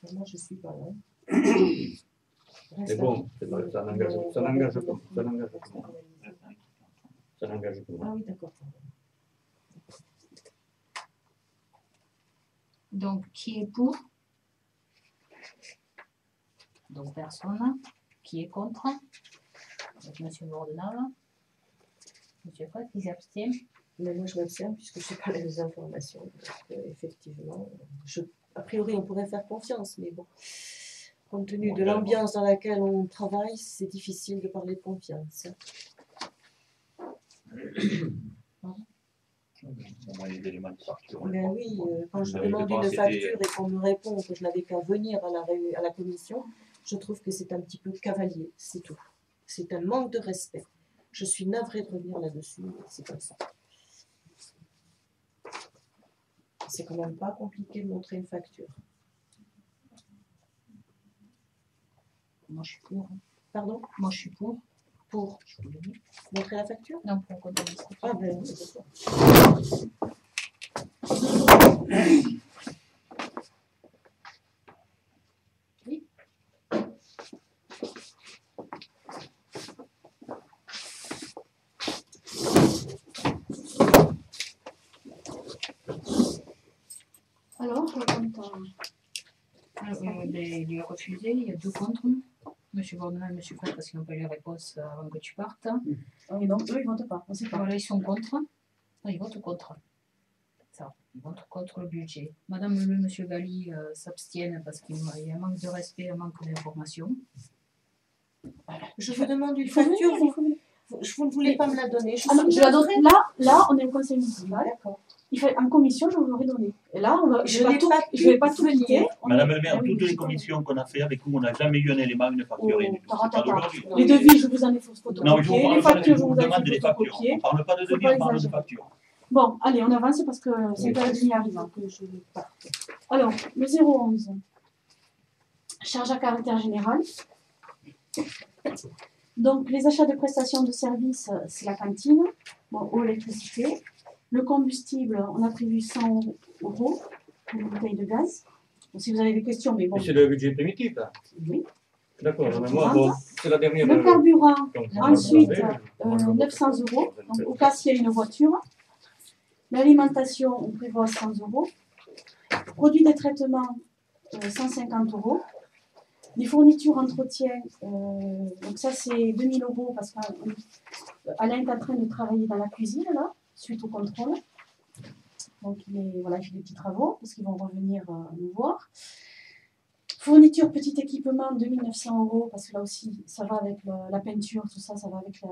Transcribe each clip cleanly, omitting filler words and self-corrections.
Moi, je suis pas loin. C'est bon, ça n'engage pas. Ça n'engage pas. Ça n'engage pas. Ah oui, d'accord. Donc, qui est pour? Donc, personne. Qui est contre? Donc, Monsieur Bordenave. Monsieur Fred, qui s'abstient? Mais moi, je m'abstiens puisque je n'ai pas les informations. Donc, effectivement, a priori, on pourrait faire confiance, mais bon, compte tenu de l'ambiance dans laquelle on travaille, c'est difficile de parler de confiance. Mais oui, quand je demande une facture et qu'on me répond que je n'avais qu'à venir à la commission, je trouve que c'est un petit peu cavalier, c'est tout. C'est un manque de respect. Je suis navrée de revenir là-dessus, c'est comme ça. C'est quand même pas compliqué de montrer une facture. Moi, je suis pour. Pardon? Moi, je suis pour. Pour montrer la facture? Non, pour comptabiliser. Ah ben, c'est ça. Oui. Alors, il est refusé, il y a 2 contre. Monsieur Bordenave et Monsieur Fred, parce qu'ils n'ont pas eu les réponses avant que tu partes. Oui, donc eux, ils ne votent pas. On sait pas. Voilà, ils sont contre. Non, ils votent contre. Ça, ils votent contre le budget. Madame Le, Monsieur Valli s'abstiennent parce qu'il y a un manque de respect, un manque d'information. Je vous demande une facture, vous ne voulez pas me la donner. Je la donnerai. Là, on est au conseil municipal. D'accord. En commission, je vous l'aurais donné. Et là, je ne vais pas tout quitter. Madame le maire, toutes les commissions qu'on a fait avec vous, on n'a jamais eu un élément, une facture. Les devis, je vous en ai photocopié. Non, je les factures, je vous en ai demande des factures. On ne parle pas de devis, on parle de factures. Bon, allez, on avance parce que c'est pas la dernière arrivant que je parte. Alors, le 011. Charge à caractère général. Donc, les achats de prestations de services, c'est la cantine, bon, eau, électricité. Le combustible, on a prévu 100 € pour une bouteille de gaz. Bon, si vous avez des questions, mais bon. C'est le budget primitif, là? Oui. D'accord, moi, bon, c'est la dernière. Le carburant, ensuite, 900 €, donc au cas s'il y a une voiture. L'alimentation, on prévoit 100 €. Produits de traitement, 150 €. Les fournitures entretien, donc ça c'est 2000 € parce qu'Alain est en train de travailler dans la cuisine là, suite au contrôle. Donc il fait des petits travaux parce qu'ils vont revenir nous voir. Fourniture, petit équipement, 2900 € parce que là aussi ça va avec la peinture, tout ça, ça va avec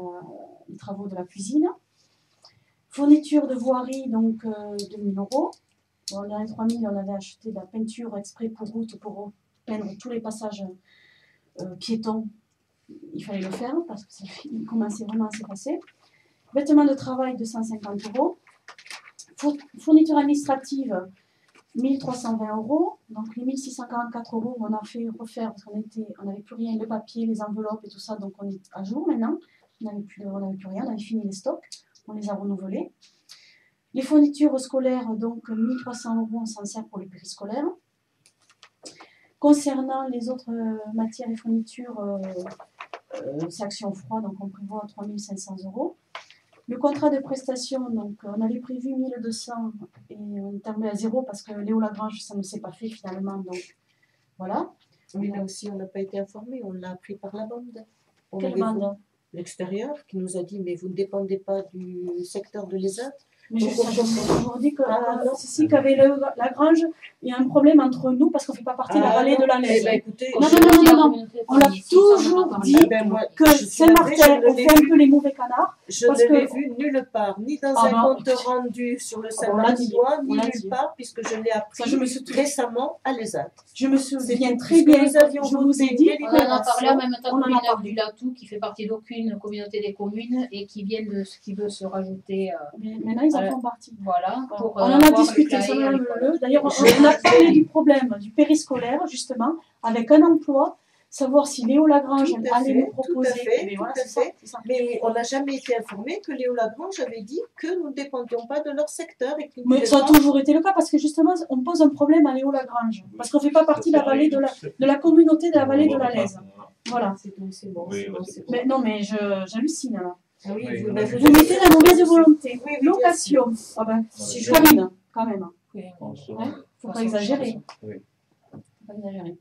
les travaux de la cuisine. Fourniture de voirie, donc 2000 €. Bon, dans les 3000, on avait acheté de la peinture exprès pour route pour peindre tous les passages piétons. Il fallait le faire parce qu'il commençait vraiment à s'effacer. Vêtements de travail de 150 €. Fourniture administrative, 1320 €. Donc les 1644 €, on a fait refaire parce qu'on n'avait plus rien, le papier, les enveloppes et tout ça. Donc on est à jour maintenant. On n'avait plus rien, on avait fini les stocks. On les a renouvelés. Les fournitures scolaires, donc 1300 €, on s'en sert pour les périscolaires. Concernant les autres matières et fournitures, c'est action froid, donc on prévoit 3500 €. Le contrat de prestation, donc on avait prévu 1200 et on est tombé à 0 parce que Léo Lagrange, ça ne s'est pas fait finalement, donc voilà. Oui, là aussi, on n'a pas été informé, on l'a appris par la bande. Quelle bande? L'extérieur, qui nous a dit, mais vous ne dépendez pas du secteur de l'ESAT. Mais je vous dis que Cécile qu'avec Lagrange, il y a un problème entre nous parce qu'on ne fait pas partie de la vallée de la Neige. Non. On l'a toujours dit que Saint-Martin, on fait un peu les mauvais canards. Je ne l'ai vu nulle part, ni dans un compte rendu sur le Saint-Martinois, ni nulle part, puisque je l'ai appris récemment à l'ESAT. Je me souviens très bien, je vous ai dit. On en a parlé en même temps que Villeneuve du Latou, qui fait partie d'aucune communauté des communes et qui veut se rajouter. Maintenant, ils en font partie. Voilà. On en a discuté. D'ailleurs, on a parlé du problème du périscolaire, justement, avec un emploi savoir si Léo Lagrange Tout à allait fait, nous proposer. tout à fait, Mais tout voilà, à c'est ça, fait. c'est ça. Mais on n'a jamais été informé que Léo Lagrange avait dit que nous ne dépendions pas de leur secteur. Et qu'ils ne Mais pouvaient ça a pas- toujours été le cas parce que justement, on pose un problème à Léo Lagrange. Parce qu'on ne fait pas partie de la vallée de la communauté de la vallée de la Lèze. Voilà. C'est bon, c'est bon. Oui, c'est bon, ouais, c'est bon. Mais non, mais j'hallucine là. Ah oui, Oui, vous, oui. Vous mettez la mauvaise volonté. Oui, oui, bien Location. Ah ben, Si je- Karine, quand même. Oui, On se- Hein, faut pas Façon exagérer. chanson. Oui. Faut pas exagérer.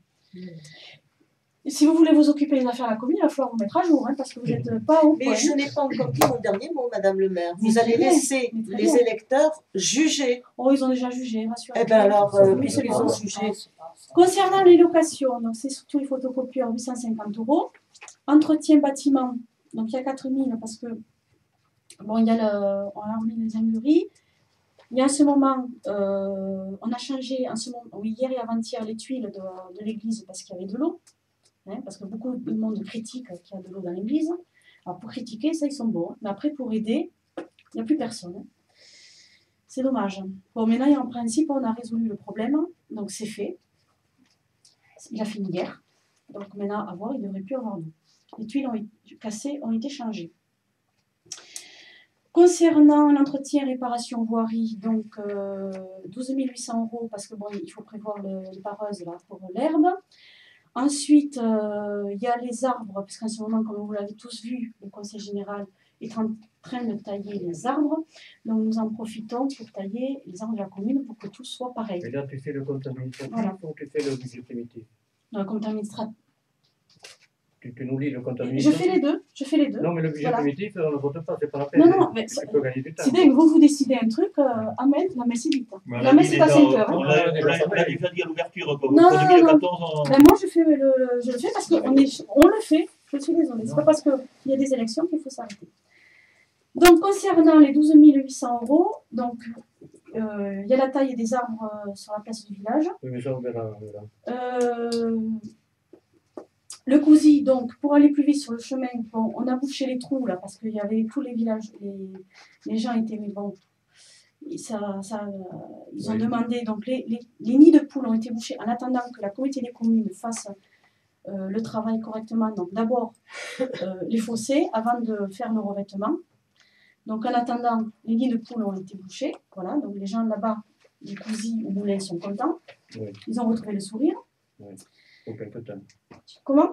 Et si vous voulez vous occuper des affaires de la commune, il va falloir vous mettre à jour, hein, parce que vous n'êtes pas au point. Mais je n'ai pas encore dit mon dernier mot, Madame le maire. Mais Vous allez très bien, laisser mais très les bien. électeurs juger. Oh, ils ont déjà jugé, rassurez-vous. Eh bien alors, Oui, puisqu'ils c'est ont bon. jugé, Concernant les locations, donc c'est surtout les photocopieurs, 850 €. Entretien bâtiment, donc il y a 4000 parce que, bon, il y a on a remis les ingleries. Il y a en ce moment, on a changé en ce moment, oui, hier et avant-hier, les tuiles de l'église parce qu'il y avait de l'eau. Hein, parce que beaucoup de monde critique qu'il y a de l'eau dans l'église. Alors pour critiquer, ça ils sont bons. Mais après pour aider, il n'y a plus personne. Hein. C'est dommage. Bon, maintenant en principe, on a résolu le problème. Donc c'est fait. Il a fini hier. Donc maintenant, à voir, il ne devrait plus avoir d'eau. Les tuiles cassées ont été changées. Concernant l'entretien et réparation voirie, donc 12 800 € parce que bon, il faut prévoir les pareuses là, pour l'herbe. Ensuite, il y a les arbres, parce qu'en ce moment, comme vous l'avez tous vu, le conseil général est en train de tailler les arbres. Donc nous en profitons pour tailler les arbres de la commune pour que tout soit pareil. Et là, tu fais le compte administratif Voilà. ou tu fais le budget primitif? Dans le compte administratif. Tu nous lis le compte Je administratif? fais les deux. Je fais les deux. Non, mais le budget Voilà. primitif, on ne le vote pas, c'est pas la peine. Non, non, mais tu peux gagner du temps. si dès que vous décidez un truc, Ahmed, la messe est vite. Mais on La l'a messe dit est à déjà, 5 heures. on Hein. l'a déjà dit à l'ouverture, quoi. Non, Pour non, 2014, Ben, moi, je le fais parce qu'on le fait. Je suis désolée. C'est pas parce qu'il y a des élections qu'il faut s'arrêter. Donc, concernant les 12 800 €, donc, il y a la taille des arbres sur la place du village. Oui, mais ça, on verra. On verra. Le cousi, donc, pour aller plus vite sur le chemin, bon, on a bouché les trous là parce qu'il y avait tous les villages, les gens étaient, mais bon, ils ont demandé, donc les nids de poules ont été bouchés en attendant que la communauté des communes fasse le travail correctement. Donc, d'abord les fossés avant de faire le revêtement. Donc, en attendant, les nids de poules ont été bouchés. Voilà, donc les gens là-bas, les cousis ou moulins sont contents. Oui. Ils ont retrouvé le sourire. Oui. Pour quelque temps. Comment?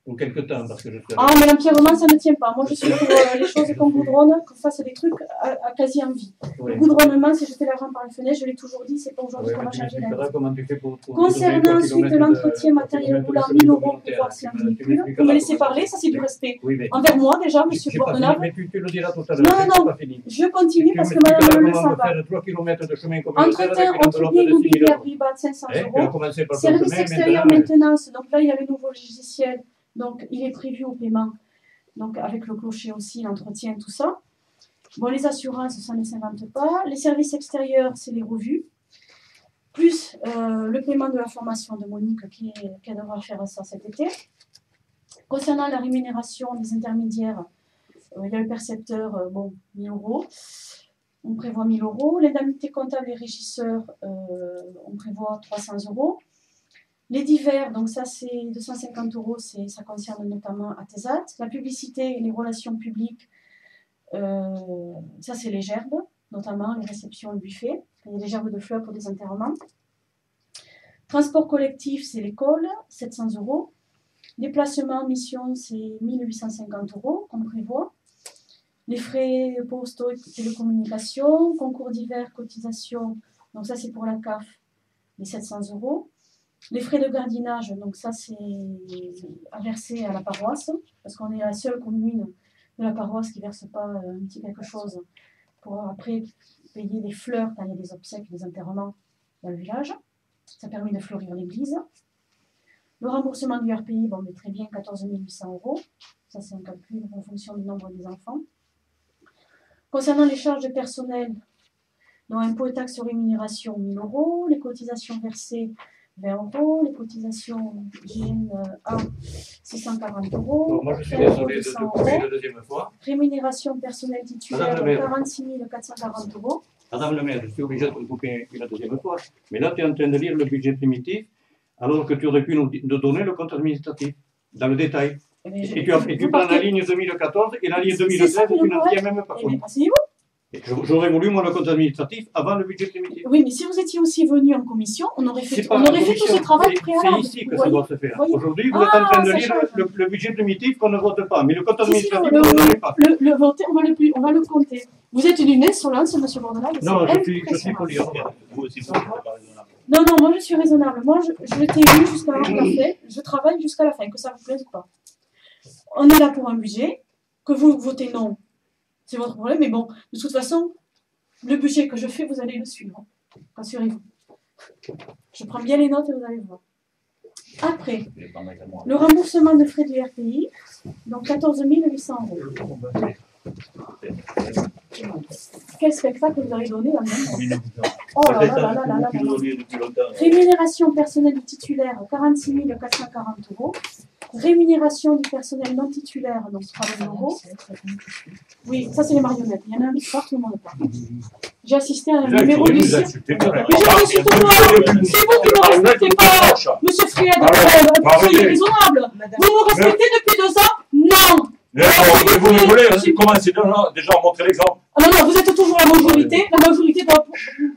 Pour quelque temps, parce que je suis. Ah, mais l'empirement, ça ne tient pas. Moi, je suis pour les choses qu'on goudronne, qu'on fasse des trucs à quasi envie. Oui. Le goudronnement, c'est jeter l'argent par les fenêtres, je l'ai toujours dit, c'est pas aujourd'hui Oui, qu'on mais va tu changer la vie. m'expliqueras comment tu fais pour Concernant donner ensuite 3 kilomètres l'entretien matériel roulant, 1000 € pour voir si on véhicule. Vous me laissez parler, ça c'est du respect. Oui, mais. Envers moi, déjà, monsieur J'ai pas fini, Bordenave. mais tu le diras tout à Non, l'heure. non, c'est non. pas fini. Je continue parce que Tu madame le m'expliqueras ça comment va. faire 3 km de chemin communautaire Entretien, avec une enveloppe entretien de 6 000 immobilier à €. prix bas de 500 Tu as €. commencé par le Service chemin, extérieur, maintenant. maintenance. Donc là, il y a le nouveau logiciel. Donc, il est prévu au paiement. Donc, avec le clocher aussi, l'entretien, tout ça. Bon, les assurances, ça ne s'invente pas. Les services extérieurs, c'est les revues. Plus le paiement de la formation de Monique qui devra faire ça cet été. Concernant la rémunération des intermédiaires, il y a le percepteur, 1 000 €. On prévoit 1 000 €. L'indemnité comptable et régisseurs, on prévoit 300 €. Les divers, donc ça c'est 250 €, ça concerne notamment Atesat. La publicité et les relations publiques, ça c'est les gerbes, notamment les réceptions et buffets. Il y a des gerbes de fleurs pour des enterrements. Transport collectif, c'est l'école, 700 €. Déplacement, mission, c'est 1 850 € qu'on prévoit. Les frais postaux et télécommunications, concours divers, cotisation, donc ça c'est pour la CAF, les 700 €. Les frais de gardiennage, donc ça c'est à verser à la paroisse, parce qu'on est la seule commune de la paroisse qui ne verse pas un petit quelque chose pour après payer des fleurs quand il y a des obsèques, des enterrements dans le village. Ça permet de fleurir l'église. Le remboursement du RPI, bon, mais très bien, 14 800 €. Ça c'est un calcul en fonction du nombre des enfants. Concernant les charges de personnel, donc impôts et taxes sur rémunération, 1 000 €. Les cotisations versées, 20 €, les cotisations GNA 640 €. Bon, moi, je suis désolé de te couper la deuxième fois. Rémunération personnelle titulaire, Madame le maire. 46 440 €. Madame le maire, je suis obligé de te couper la deuxième fois. Mais là, tu es en train de lire le budget primitif, alors que tu aurais pu nous donner le compte administratif. dans le détail. Et tu vous prends la partez- ligne 2014 et la ligne C'est 2013, ça, tu n'en correct. tiens même pas Eh bien, compte. asseyez-vous. Et j'aurais voulu, moi, le compte administratif avant le budget primitif. Oui, mais si vous étiez aussi venu en commission, on aurait fait, C'est pas on la aurait fait tout commission, ce travail c'est préalable. ici que Vous ça voyez doit se faire. voyez Aujourd'hui, vous êtes en train de ça lire change. le budget primitif qu'on ne vote pas, mais le compte Si, si, administratif, vous ne l'avez pas. le voter, on va le compter. Vous êtes d'une insolence, M. Bordelais. Non, c'est je suis impressionnant. poli. Vous aussi, vous n'êtes pas raisonnable. Non, non, moi je suis raisonnable. Moi, je t'ai lu jusqu'à la fin. Je travaille jusqu'à la fin, que ça vous plaise ou pas. On est là pour un budget. Que vous votez non, c'est votre problème. Mais bon, de toute façon, le budget que je fais, vous allez le suivre. Rassurez-vous. Je prends bien les notes et vous allez voir. Après, le remboursement de frais du RPI, donc 14 800 €. Quel spectacle vous avez donné dans le même temps. Oh là là là là là là là. Rémunération personnelle du titulaire, 46 440 €. Rémunération du personnel non titulaire, donc 3 000 €. Oui, ça c'est les marionnettes. Il y en a un qui part, tout le monde part. J'ai assisté à un numéro du cirque. Mais je ne suis pas. C'est vous qui ne me respectez pas, monsieur Fried. Soyez raisonnable. Vous me respectez depuis 2 ans? Non. Mais vous voulez commencer déjà à montrer l'exemple. Ah non, non, vous êtes toujours la majorité. La majorité doit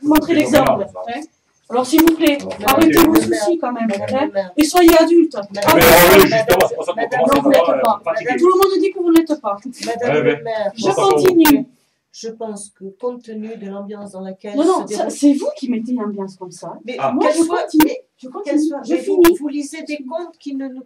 montrer l'exemple. Hein. Alors, s'il vous plaît, arrêtez vos soucis quand même. Hein, et soyez adultes. Mais oui, justement, c'est pour ça qu'on Non, vous commence l'êtes pas. à fatiguer. Tout le monde dit que vous ne l'êtes pas. Madame le maire, Je continue. je pense que compte tenu de l'ambiance dans laquelle Non, non, se déroule... c'est vous qui mettez une ambiance comme ça. Mais Ah. Moi, qu'elle je soit- continue. mais Je qu'elle continue. soit- Je mais finis. vous lisez des comptes qui ne nous...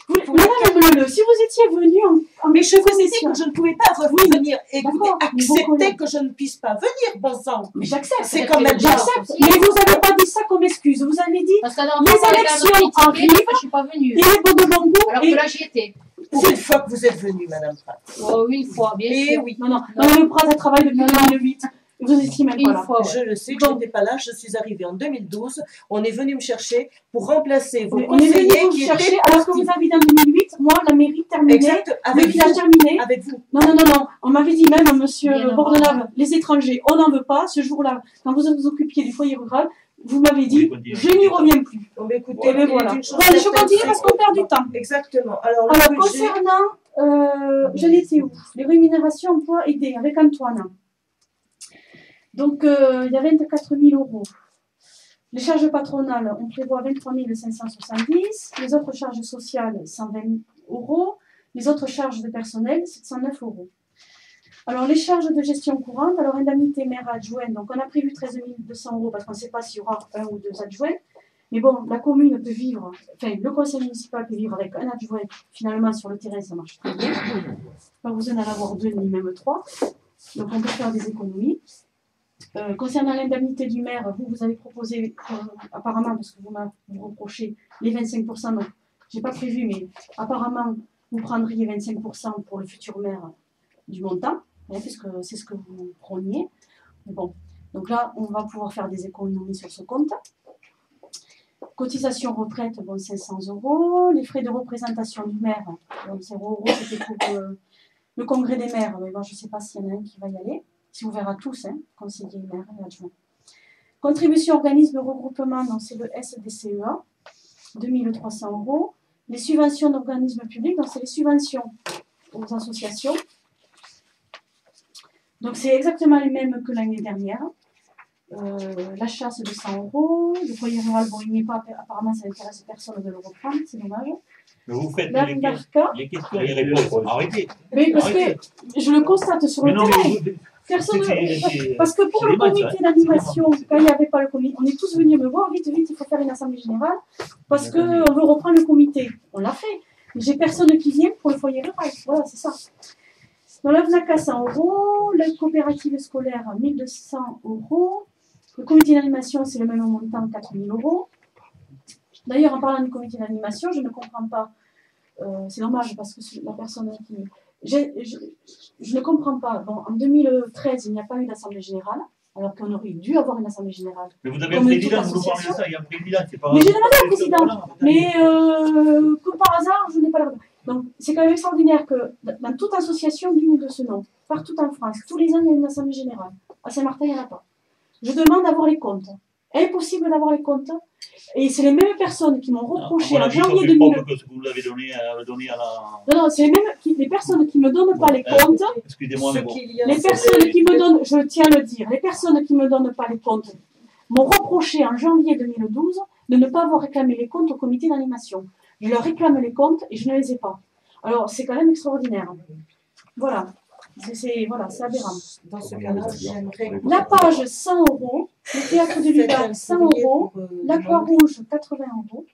Madame Leleu, si vous étiez venu en Mais je vous ai dit commission, que je ne pouvais pas revenir. Écoutez, d'accord, mais vos acceptez collègues- que je ne puisse pas venir, bon sang. mais j'accepte. C'est quand même J'accepte. Mais vous n'avez pas dit ça comme excuse. Vous avez dit Parce que la Les dernière fois, élections on a arrivent. critiqué parce que je suis pas venue. il est bon de bon goût. Alors Et... que là, j'y étais. Une fois que vous êtes venue, Madame Pratt. Oh, une fois, bien Eh sûr. oui, Non, non, Madame Prat, elle travaille depuis Non, non. 2008. Vous étiez même pas Une là. fois, ouais. je le sais que je n'étais pas là, je suis arrivée en 2012. On est venu me chercher pour remplacer vos On est venu conseillers vous qui chercher étaient alors que vous avez dit en 2008, moi, la mairie terminée, exact le avec village vous. terminé. Avec vous. Non, non, non, non. On m'avait dit même, monsieur Bien Bordelave, les étrangers, on n'en veut pas. Ce jour-là, quand vous vous occupiez du foyer rural, vous m'avez dit, je n'y reviens plus. Bon, ben, écoutez, Et bien il est voilà. une chose Voilà, je certaine, continue c'est parce qu'on perd du temps. Exactement. Alors, le Alors, budget- concernant, j'en étais où? Les rémunérations emploi aidé avec Antoine. Donc, il y a 24 000 €. Les charges patronales, on prévoit 23 570. Les autres charges sociales, 120 €. Les autres charges de personnel, 709 €. Alors, les charges de gestion courante, alors indemnité maire adjoint, donc on a prévu 13 200 € parce qu'on ne sait pas s'il y aura un ou deux adjoints. Mais bon, la commune peut vivre, enfin, le conseil municipal peut vivre avec un adjoint. Finalement, sur le terrain, ça marche très bien. Pas besoin d'en avoir 2 ni même 3. Donc, on peut faire des économies. Concernant l'indemnité du maire, vous avez proposé, apparemment, parce que vous reprochez les 25%, donc j'ai pas prévu, mais apparemment, vous prendriez 25% pour le futur maire du montant, hein, puisque c'est ce que vous prôniez. Mais bon, donc là, on va pouvoir faire des économies sur ce compte. Cotisation retraite, bon, 500 €. Les frais de représentation du maire, bon, 0 €, c'était pour le congrès des maires, mais bon, je ne sais pas s'il y en a un qui va y aller. C'est ouvert à tous, hein, conseillers, maires et adjoints. Contribution organisme de regroupement, donc c'est le SDCEA, 2 300 €. Les subventions d'organismes publics, donc c'est les subventions aux associations. Donc c'est exactement les mêmes que l'année dernière. La chasse de 100 €. Le foyer rural, bon, il n'y est pas, apparemment ça n'intéresse personne de le reprendre, c'est dommage. Mais vous faites La Darca, les questions et les réponses. Arrêtez. mais parce que je le constate sur Mais le non, terrain. mais Personne, c'est- parce que pour c'est le des maths, comité hein. d'animation, quand il n'y avait pas le comité, on est tous venus me voir, vite, vite, il faut faire une assemblée générale, parce qu'on veut reprendre le comité. On l'a fait. Mais j'ai personne qui vient pour le foyer rural. Voilà, c'est ça. Dans la VNACA, 100 €, la coopérative scolaire, 1 200 €. Le comité d'animation, c'est le même montant, 4 000 €. D'ailleurs, en parlant du comité d'animation, je ne comprends pas. C'est dommage parce que c'est la personne qui. Je ne comprends pas. Bon, en 2013, il n'y a pas eu d'assemblée générale, alors qu'on aurait dû avoir une assemblée générale. Mais vous avez un Comme président, toute vous nous parlez de association. ça, il y a un président, c'est pas... Mais j'ai demandé au président. Voilà. Mais comme par hasard, je n'ai pas la. Donc, c'est quand même extraordinaire que dans toute association digne de ce nom, partout en France, tous les ans, il y a une assemblée générale. À Saint-Martin, il n'y en a pas. Je demande d'avoir les comptes. Impossible d'avoir les comptes. Et c'est les mêmes personnes qui m'ont reproché en janvier 2000. 2000. Que ce que vous l'avez donné à la. Non, c'est les personnes qui ne me donnent pas les comptes. Excusez-moi, mais bon. Les personnes qui me donnent, je tiens à le dire, les personnes qui ne me donnent pas les comptes m'ont reproché en janvier 2012 de ne pas avoir réclamé les comptes au comité d'animation. Je leur réclame les comptes et je ne les ai pas. Alors, c'est quand même extraordinaire. Voilà. C'est aberrant. Dans ce cas-là, j'aimerais... La page, 100 €. Le théâtre de Ludac, 100 €. La Croix-Rouge, 80 €.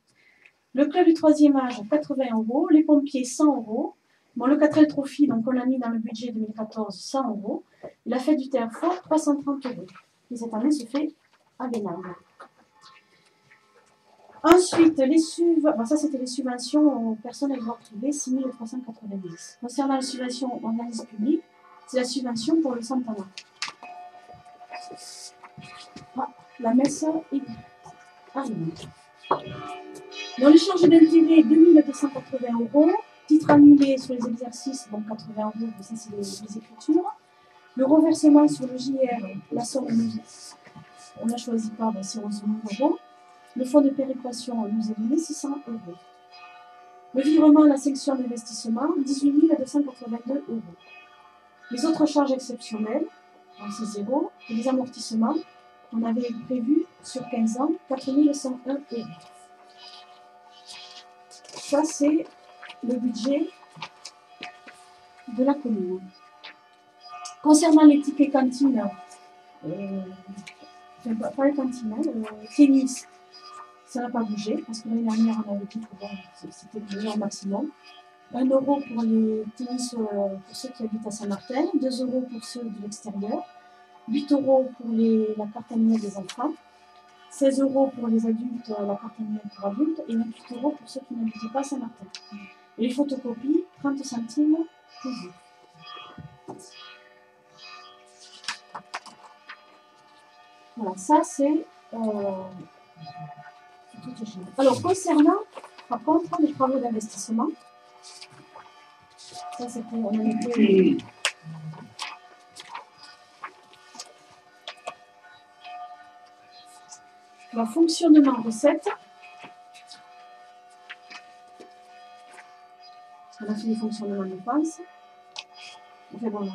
Le club du 3e âge, 80 €. Les pompiers, 100 €. Bon, le 4L Trophy, donc on l'a mis dans le budget 2014, 100 €. Et la fête du théâtre fort, 330 €. Et cette année se fait à Bénardes. Ensuite, ça c'était les subventions aux personnes et droits privés, 6 390. Concernant les subventions aux organismes publics, c'est la subvention pour le centenaire. Ah, la messe est arrivée. Dans les charges d'intérêt, 2280 €. Titre annulé sur les exercices, donc 80 €, ça c'est les écritures. Le reversement sur le JR, la somme, on n'a choisi pas, c'est 11 000 €. Le fonds de péréquation nous est donné 600 €. Le virement à la section d'investissement, 18 282 €. Les autres charges exceptionnelles, c'est 0. Et les amortissements, on avait prévu sur 15 ans, 4 101 €. Ça, c'est le budget de la commune. Concernant les tickets cantines, pas les cantines, tennis, ça n'a pas bougé, parce que l'année dernière, on avait dit que bon, c'était le meilleur maximum. 1 € pour les tennis pour ceux qui habitent à Saint-Martin, 2 € pour ceux de l'extérieur, 8 € pour la carte annuelle des enfants, 16 € pour les adultes, la carte annuelle pour adultes, et 28 € pour ceux qui n'habitent pas à Saint-Martin. Et les photocopies, 30 centimes toujours. Voilà, ça c'est... Alors, concernant, par contre, les travaux d'investissement, ça c'était, on en était... Le fonctionnement recette. On a fait les fonctionnements de dépenses. Enfin, bon,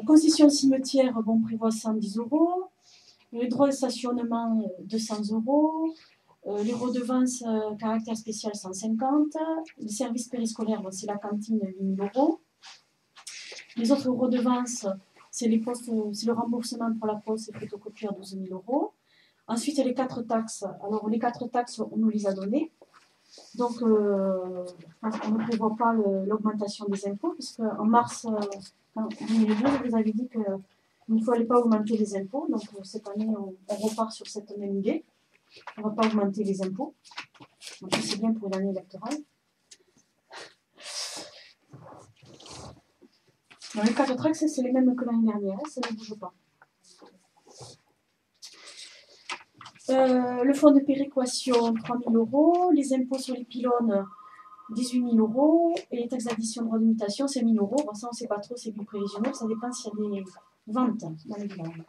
concession cimetière, bon, prévoit 110 €. Les droits de stationnement, 200 €. Les redevances caractère spécial, 150 €. Les services périscolaires, bon, c'est la cantine, 8 000 €. Les autres redevances, c'est le remboursement pour la poste et photocopieur, 12 000 €. Ensuite, les 4 taxes. Alors, les 4 taxes, on nous les a données. Donc, on ne prévoit pas l'augmentation des impôts, puisqu'en mars 2002, je vous avais dit qu'il ne fallait pas augmenter les impôts. Donc, cette année, on repart sur cette même idée. On ne va pas augmenter les impôts. Donc, c'est bien pour l'année électorale. Dans les 4 taxes, c'est les mêmes que l'année dernière, ça ne bouge pas. Le fonds de péréquation, 3 000 €. Les impôts sur les pylônes, 18 000 €. Et les taxes d'addition de droit de mutation, c'est 1 000 €. Bon, ça, on ne sait pas trop, c'est du prévisionnel, ça dépend s'il y a des ventes dans les villages.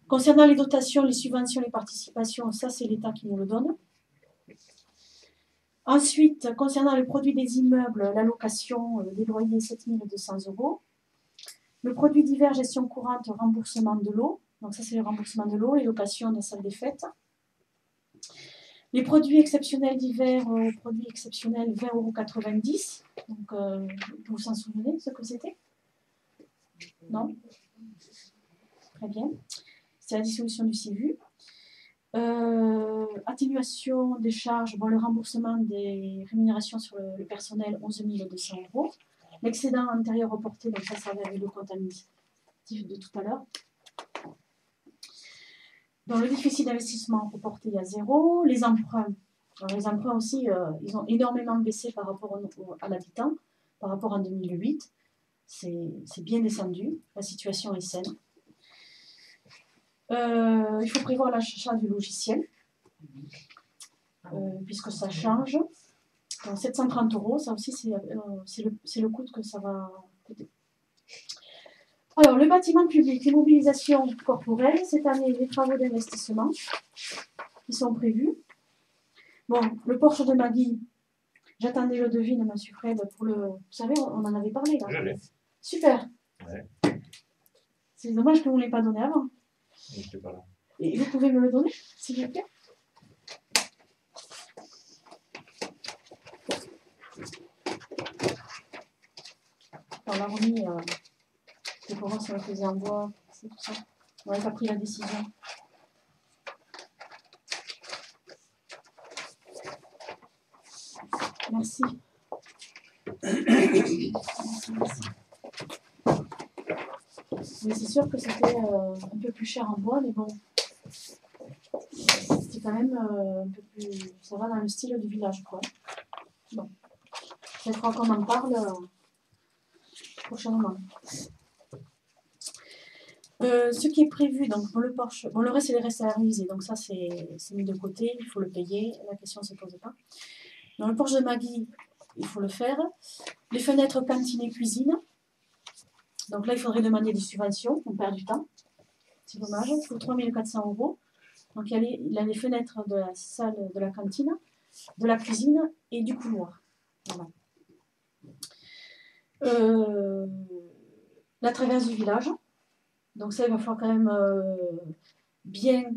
Concernant les dotations, les subventions, les participations, ça, c'est l'État qui nous le donne. Ensuite, concernant le produit des immeubles, la location, des loyers, 7 200 €. Le produit divers, gestion courante, remboursement de l'eau. Donc ça, c'est le remboursement de l'eau, les locations de la salle des fêtes. Les produits exceptionnels divers, produits exceptionnels, 20,90 €. Donc, vous vous en souvenez ce que c'était? Non? Très bien. C'est la dissolution du CIVU. Atténuation des charges, bon, le remboursement des rémunérations sur le personnel, 11 200 €. L'excédent antérieur reporté, donc ça va avec le compte administratif de tout à l'heure. Dans le déficit d'investissement reporté, il y a 0. Les emprunts, alors les emprunts aussi, ils ont énormément baissé par rapport à l'habitant, par rapport à 2008. C'est bien descendu, la situation est saine. Il faut prévoir l'achat du logiciel, puisque ça change. Donc 730 €, ça aussi c'est le coût que ça va coûter. Alors, le bâtiment public, l'immobilisation corporelle, cette année, les travaux d'investissement qui sont prévus. Bon, le Porsche de Magui, j'attendais le devis de M. Fred pour le... Vous savez, on en avait parlé là. Je l'ai. Super. Ouais. C'est dommage que vous ne l'ayez pas donné avant. Je sais pas là. Et vous pouvez me le donner, s'il vous plaît? On l'a remis, c'est pour voir si on le faisait en bois, c'est tout ça. On n'avait pas pris la décision. Merci. Merci. Mais c'est sûr que c'était un peu plus cher en bois, mais bon, c'est quand même un peu plus... Ça va dans le style du village, quoi. Bon. Je crois qu'on en parle prochainement. Ce qui est prévu, donc pour le Porsche, bon, le reste, c'est les restes à réaliser, donc ça, c'est mis de côté, il faut le payer, la question ne se pose pas. Dans le Porsche de Magui, il faut le faire. Les fenêtres cantine et cuisine. Donc là, il faudrait demander des subventions, on perd du temps. C'est dommage, pour 3 400 €. Donc il y a les fenêtres de la salle de la cantine, de la cuisine et du couloir. Voilà. La traverse du village. Donc ça, il va falloir quand même bien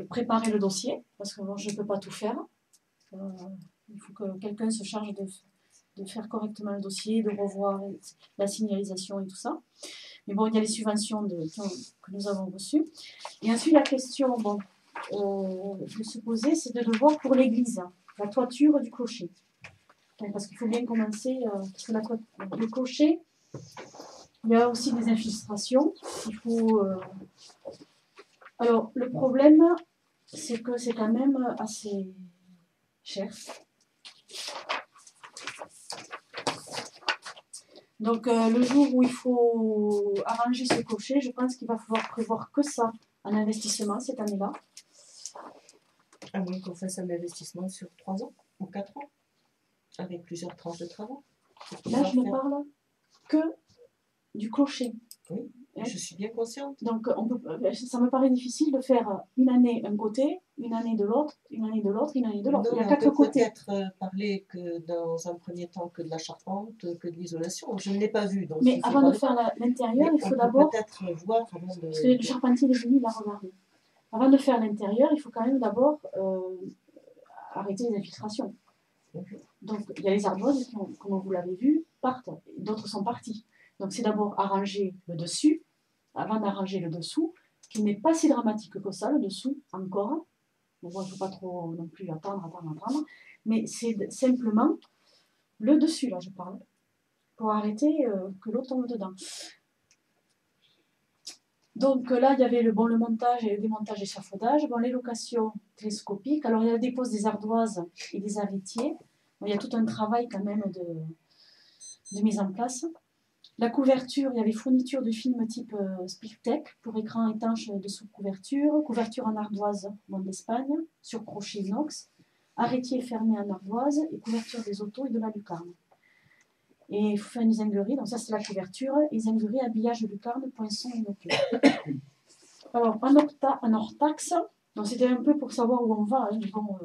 préparer le dossier, parce que bon, je ne peux pas tout faire. Il faut que quelqu'un se charge de faire correctement le dossier, de revoir la signalisation et tout ça. Mais bon, il y a les subventions que nous avons reçues. Et ensuite, la question de se poser, c'est de voir pour l'église, la toiture du clocher. Parce qu'il faut bien commencer, parce que le clocher, il y a aussi des infiltrations. Il faut... Alors, le problème, c'est que c'est quand même assez cher. Donc, le jour où il faut arranger ce clocher, je pense qu'il va falloir prévoir que ça en investissement cette année-là. À moins qu'on fasse un investissement sur 3 ans ou 4 ans, avec plusieurs tranches de travaux. Là, je ne parle que du clocher. Oui, je suis bien consciente. Donc, ça me paraît difficile de faire une année un côté, une année de l'autre, une année de l'autre, une année de l'autre. Il y a 4 côtés. On peut peut-être parler que dans un premier temps que de la charpente, que de l'isolation. Je ne l'ai pas vu. Donc mais avant de faire l'intérieur, il faut d'abord... peut-être voir avant de... Parce que le charpentier est venu, il a regardé. Avant de faire l'intérieur, il faut quand même d'abord arrêter les infiltrations. Donc, il y a les ardoises qui, comme vous l'avez vu, partent. D'autres sont parties. Donc, c'est d'abord arranger le dessus, avant d'arranger le dessous, qui n'est pas si dramatique que ça, le dessous, encore. Mais bon, il ne faut pas trop non plus attendre. Mais c'est simplement le dessus, là, je parle, pour arrêter que l'eau tombe dedans. Donc là, il y avait le montage et le démontage d'échafaudage, les locations télescopiques. Alors, il y a la dépose des ardoises et des arrêtiers. Il y a tout un travail quand même de mise en place. La couverture, il y a les fournitures de films type Spirtec pour écran étanche dessous couverture, couverture en ardoise d'Espagne, sur crochet inox, arrêtier fermé en ardoise et couverture des autos et de la lucarne. Et il faut faire une zinguerie, donc ça c'est la couverture, et zinguerie, habillage lucarne, poinçon et noquet. Alors, en hors taxe, donc c'était un peu pour savoir où on va, hein, bon,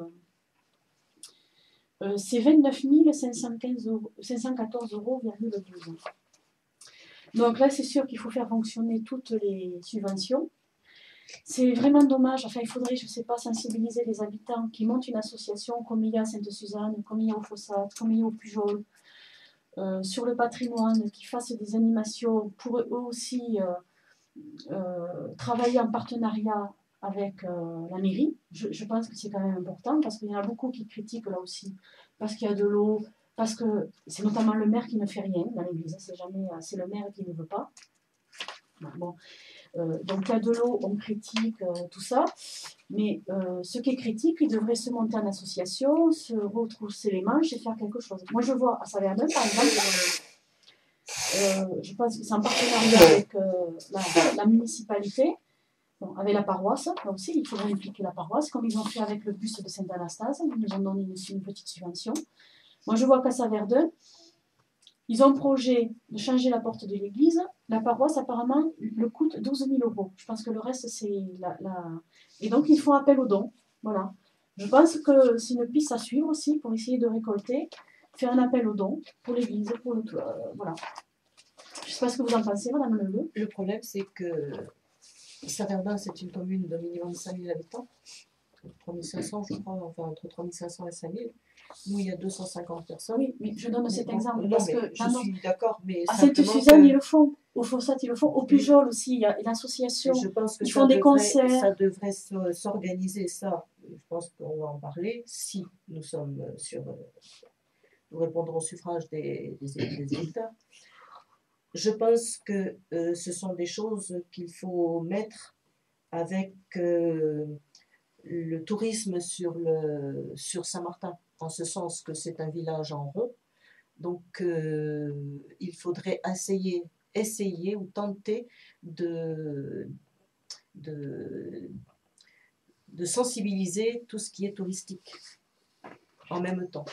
c'est 29 514,12 €. Donc là, c'est sûr qu'il faut faire fonctionner toutes les subventions. C'est vraiment dommage, enfin il faudrait, je ne sais pas, sensibiliser les habitants qui montent une association comme il y a à Sainte-Suzanne, comme il y a au Fossat, comme il y a au Pujol, sur le patrimoine, qui fassent des animations pour eux aussi travailler en partenariat avec la mairie. Je pense que c'est quand même important parce qu'il y en a beaucoup qui critiquent là aussi, parce qu'il y a de l'eau, parce que c'est notamment le maire qui ne fait rien dans l'église, c'est le maire qui ne veut pas. Bon. Donc il y a de l'eau, on critique tout ça, mais ceux qui critiquent, ils devraient se monter en association, se retrousser les manches et faire quelque chose. Moi je vois à Saverden par exemple, je pense que c'est en partenariat avec la municipalité, bon, avec la paroisse, là aussi il faudrait impliquer la paroisse, comme ils ont fait avec le bus de Sainte-Anastase, ils nous ont donné une petite subvention. Moi je vois qu'à Saverden, Ils ont un projet de changer la porte de l'église. La paroisse, apparemment, le coûte 12 000 €. Je pense que le reste, c'est Et donc, ils font appel aux dons. Voilà. Je pense que c'est une piste à suivre aussi pour essayer de récolter, faire un appel aux dons pour l'église, pour le voilà. Je ne sais pas ce que vous en pensez, Madame Leleu. Le problème, c'est que Saint-Verdun, c'est une commune de minimum 5 000 habitants. 3 500, je crois, enfin entre 3 500 et 5 000. Nous, il y a 250 personnes. Oui, mais je donne cet exemple non, parce mais que je suis d'accord, mais à Sainte-Suzanne, ils le font. Au Fossat, ils le font. Au Pujol aussi, il y a une association. Je pense que ils font des concerts. Ça devrait s'organiser, ça. Je pense qu'on va en parler si nous sommes nous répondrons au suffrage des électeurs. Je pense que ce sont des choses qu'il faut mettre avec le tourisme sur Saint-Martin, en ce sens que c'est un village en rond. Donc, il faudrait essayer ou tenter de sensibiliser tout ce qui est touristique en même temps.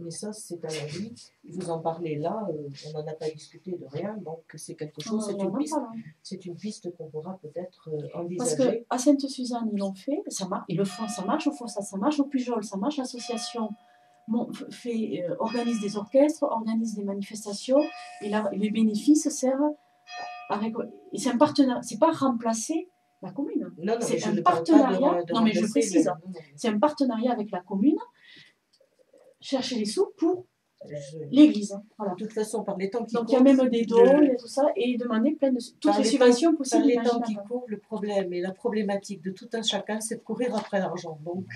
Mais ça, c'est un avis. Vous en parlez là, on n'en a pas discuté de rien, donc c'est quelque chose, c'est une piste qu'on pourra peut-être envisager. Parce qu'à Sainte-Suzanne, ils l'ont fait, ça marche, ils le font, ça marche, au Fossat, ça marche, au Pujol, ça marche, l'association organise des orchestres, organise des manifestations, et là, les bénéfices servent à récolter. Et c'est un partenariat, c'est pas remplacer la commune. Non, c'est un partenariat. Non, mais je précise, c'est un partenariat avec la commune. Chercher les sous pour l'église. Voilà. De toute façon, par les temps qui courent. Donc il y a même des dons et tout ça, et demander toutes les subventions possibles. Par les temps qui courent, le problème et la problématique de tout un chacun, c'est de courir après l'argent. Donc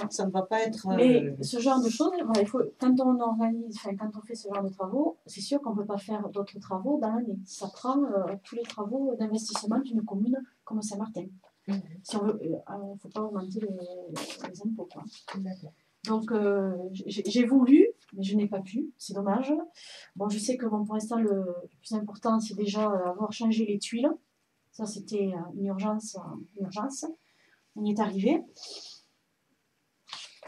ça ne va pas être. Mais ce genre de choses, voilà, il faut, quand on fait ce genre de travaux, c'est sûr qu'on ne peut pas faire d'autres travaux dans l'année. Ça prend tous les travaux d'investissement d'une commune comme Saint-Martin. Si on veut, il ne faut pas augmenter les impôts. D'accord. Donc, j'ai voulu, mais je n'ai pas pu, c'est dommage. Bon, je sais que pour l'instant, le plus important, c'est déjà avoir changé les tuiles. Ça, c'était une urgence. On y est arrivé.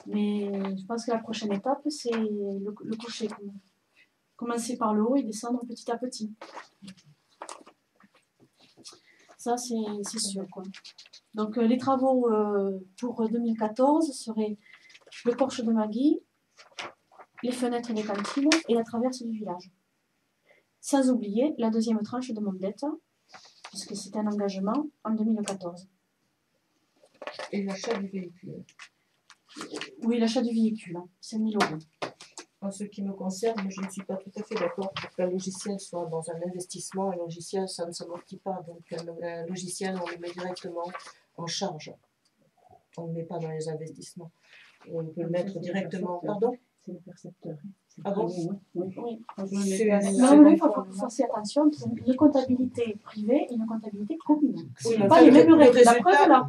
Mais je pense que la prochaine étape, c'est le cocher. Commencer par le haut et descendre petit à petit. Ça, c'est sûr, quoi. Donc, les travaux pour 2014 seraient le porche de Magui, les fenêtres des cantines et la traverse du village. Sans oublier la deuxième tranche de mon dette, puisque c'est un engagement en 2014. Et l'achat du véhicule. Oui, l'achat du véhicule, 5 000 €. En ce qui me concerne, je ne suis pas tout à fait d'accord pour qu'un logiciel soit dans un investissement. Un logiciel, ça ne s'amortit pas. Donc, un logiciel, on le met directement en charge. On ne le met pas dans les investissements. On peut le mettre directement. Pardon ? C'est le percepteur. Ah bon ? Oui. Non, mais il faut faire attention. Une comptabilité privée et une comptabilité commune. Oui, pas les mêmes règles.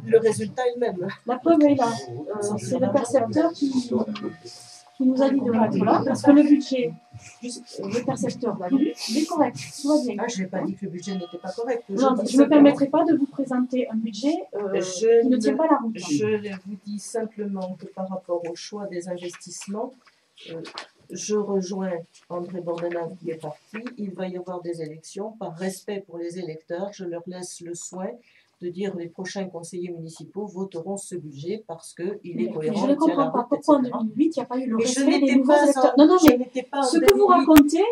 Le résultat est le même. La preuve est là. C'est le percepteur qui nous a dit de mettre là, parce que le budget, le percepteur l'a vu, il est correct, tout va bien. Ah, je n'ai pas dit que le budget n'était pas correct. Non, je ne me permettrai pas de vous présenter un budget qui ne tient pas la route. Je vous dis simplement que par rapport au choix des investissements, je rejoins André Bordenave qui est parti. Il va y avoir des élections. Par respect pour les électeurs, je leur laisse le soin de dire les prochains conseillers municipaux voteront ce budget parce qu'il est cohérent. Je ne comprends pas pourquoi en 2008 il n'y a pas eu le respect des nouveaux électeurs. Non, mais ce que vous racontez,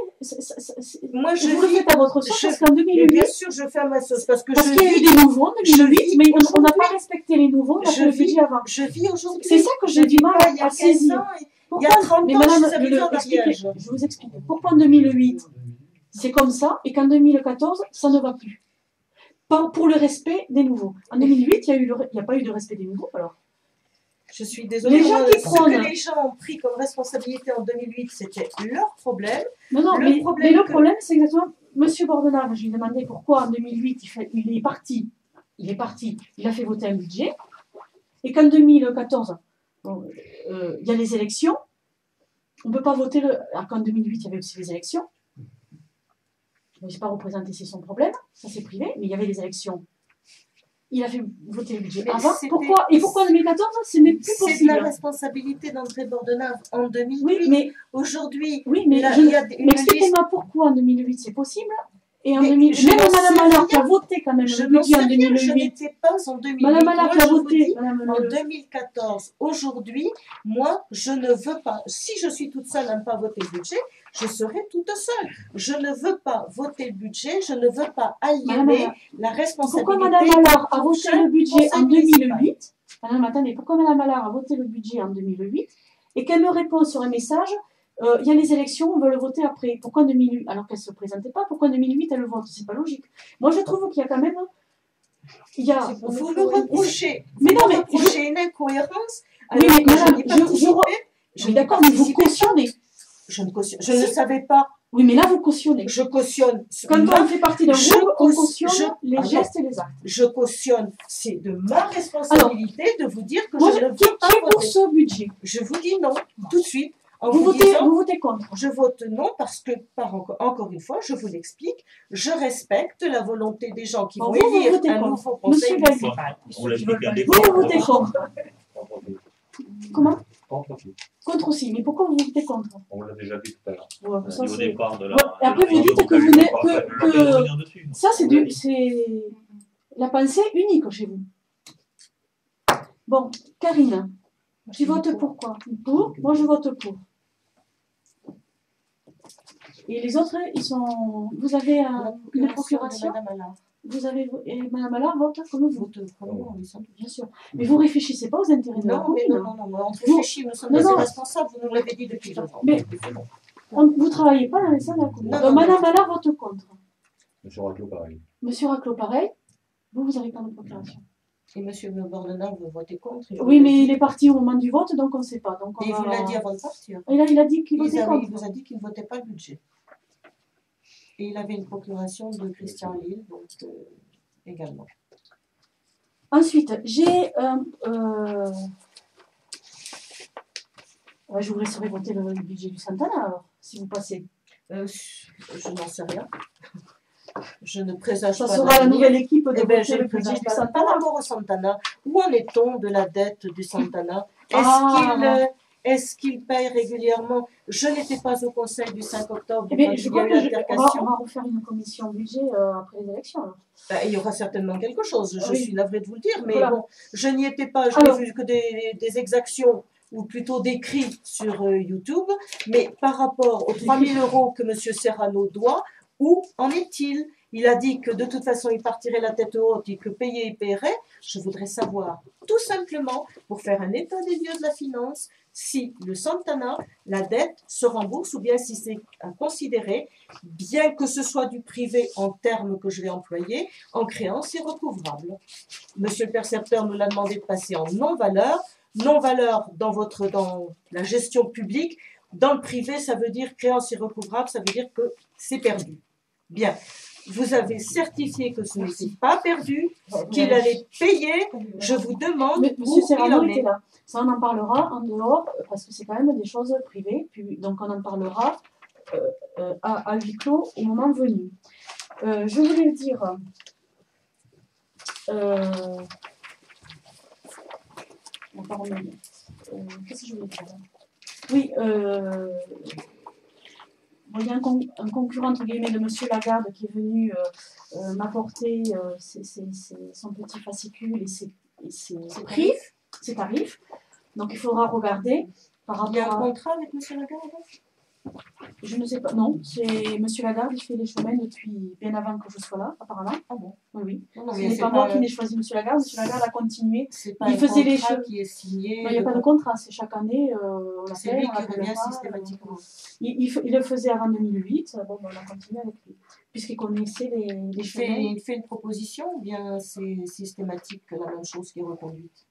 moi je vous le faites à votre sauce parce qu'en 2008, bien sûr je fais à ma sauce parce qu'il y a eu des nouveaux en 2008, mais on n'a pas respecté les nouveaux, on a fait le budget avant. Je vis aujourd'hui. C'est ça que j'ai du mal à saisir. Il y a 30 ans, je vous explique. Pourquoi en 2008 c'est comme ça et qu'en 2014 ça ne va plus? Pas pour le respect des nouveaux. En 2008, il n'y a pas eu de respect des nouveaux, alors. Je suis désolée. Les gens qui prennent... Ce que les gens ont pris comme responsabilité en 2008, c'était leur problème. Non, mais le problème, c'est exactement... Monsieur Bordenave, je lui ai demandé pourquoi en 2008, il est parti. Il a fait voter un budget. Et qu'en 2014, il y a les élections. On ne peut pas voter... Qu'en 2008, il y avait aussi les élections. Je ne sais pas représenter, c'est son problème, ça c'est privé, mais il y avait des élections. il a fait voter le budget Mais avant. c'était- Pourquoi et pourquoi en 2014 ce n'est plus C'est de possible? la responsabilité d'André Bordenave en 2008. Oui, mais Aujourd'hui, là, il y a une mais expliquez-moi liste. pourquoi en 2008 c'est possible et en Mais 2000 je même n'en sais Madame Allard qui a rien. voté quand même Je le n'en budget sais en rien, je 2008. n'étais pas en 2008. Madame Allard Moi, qui a je vous voté. dis, Madame en 2014, aujourd'hui, moi, je ne veux pas, si je suis toute seule à ne pas voter le budget, je serai toute seule. Je ne veux pas voter le budget, je ne veux pas aliéner la responsabilité. Pourquoi Madame Allard a du voté prochain le budget en conseil municipal. 2008? Madame, attendez, pourquoi Madame Allard a voté le budget en 2008 et qu'elle me répond sur un message il y a les élections, on veut le voter après. Pourquoi en 2008? Alors qu'elle ne se présentait pas, pourquoi en 2008 elle le vote? C'est pas logique. Moi je trouve qu'il y a quand même. Il y a, Vous me reprochez, mais non, mais une incohérence. Oui, mais alors que madame, je n'ai participé. je suis d'accord, mais vous cautionnez. Je ne savais pas. Oui, mais là vous cautionnez. Je cautionne. Quand on fait partie d'un je groupe, on cautionne- cautionne les pardon. gestes et les actes. Je cautionne. C'est de ma responsabilité de vous dire que Moi, je ne qui veux pas est pour voter. ce budget? Je vous dis non, tout de suite. En Vous vous disant, votez contre. je vote non parce que, encore une fois, je vous l'explique, je respecte la volonté des gens qui Bon, vont vous élire votez un contre. nouveau conseil Monsieur Galli. municipal. On l'explique à des Vous votez contre. Comment? Contre tout. Contre aussi. Mais pourquoi vous votez contre? On l'a déjà dit tout à l'heure. Ouais, ça, au c'est- départ de la. Ouais, et après, vous dites que vous n'êtes- que- Ça, c'est Oui. c'est la pensée unique chez vous. Bon, Karine, tu votes pour quoi? Pour? Moi, je vote pour. Et les autres, ils sont. Vous avez une procuration? Madame Allard. Vous avez. Et Madame Allard vote comme vous, Vote pour moi, oui, sans doute. bien sûr. Mais vous réfléchissez pas aux intérêts de la Non, mais commune. non, on réfléchit, nous sommes Non, assez non. responsables, vous nous l'avez dit depuis longtemps. Mais- Vous travaillez pas dans les salles de la commune. Non, Donc, non, Madame non. Allard vote contre. Monsieur Raclot, pareil. Monsieur Raclot, pareil. Vous n'avez pas de procuration. Et monsieur Bordenave veut voter contre. et Oui, vous mais l'a il dit. est parti au moment du vote, donc on ne sait pas. Donc on Et il va- vous l'a dit avant de partir. Il a dit qu'il votait Il contre. vous a dit qu'il ne votait pas le budget. Et il avait une procuration de Christian Lille, donc également. Ensuite, j'ai je vous laisserai voter le budget du Santana, alors, si vous passez. Je n'en sais rien. Je ne présage Ça pas sera la d'avenir. nouvelle équipe de Eh ben, voter je le ne budget présage du pas. Santana. Par rapport au Santana, où en est-on de la dette du Santana? Ah. Est-ce qu'il paye régulièrement? Je n'étais pas au conseil du 5 octobre Eh bien, quand je il y crois a eu qu'on l'altercation. va refaire une commission budget après les élections. alors. Ben, il y aura certainement quelque chose, je Oui. suis navrée de vous le dire, mais Voilà. bon, je n'y étais pas, je Alors. n'ai vu que des exactions, ou plutôt des cris sur YouTube, mais par rapport aux 3 000 € que M. Serrano doit, où en est-il? Il a dit que de toute façon il partirait la tête haute et que payer il paierait. Je voudrais savoir, tout simplement, pour faire un état des lieux de la finance, si le Santana, la dette, se rembourse ou bien si c'est à considérer, bien que ce soit du privé en termes que je vais employer, en créance irrecouvrable. Monsieur le percepteur nous l'a demandé de passer en non-valeur. Non-valeur dans la gestion publique. Dans le privé, ça veut dire créance irrecouvrable, ça veut dire que c'est perdu. Bien. Vous avez certifié que ce n'était pas perdu, qu'il allait payer. Je vous demande Mais où Monsieur il Serrano en était est. là. Ça, on en parlera en dehors, parce que c'est quand même des choses privées. Donc, on en parlera à huis clos au moment venu. Je voulais dire... on va pas revenir. Qu'est-ce que je voulais dire? Oui, bon, il y a un concurrent entre guillemets de Monsieur Lagarde qui est venu m'apporter son petit fascicule et ses prix, ses tarifs. Donc il faudra regarder par Il y a un rapport à... contrat avec M. Lagarde? Je ne sais pas, non, c'est Monsieur Lagarde, il fait les chemins depuis bien avant que je sois là, apparemment. Ah bon? Oui, oui. Non, Ce mais n'est c'est pas moi qui n'ai choisi Monsieur Lagarde, Monsieur Lagarde a continué. c'est pas il un faisait les contrat choses. qui est signé. Non, il n'y a pas de contrat, c'est chaque année, on C'est l'appelle, lui on qui l'appelle revient pas, systématiquement. Il le faisait avant 2008, bon, ben, on a continué avec lui, puisqu'il connaissait les Il chemins. fait une proposition ou bien c'est systématique la même chose qui est reconduite?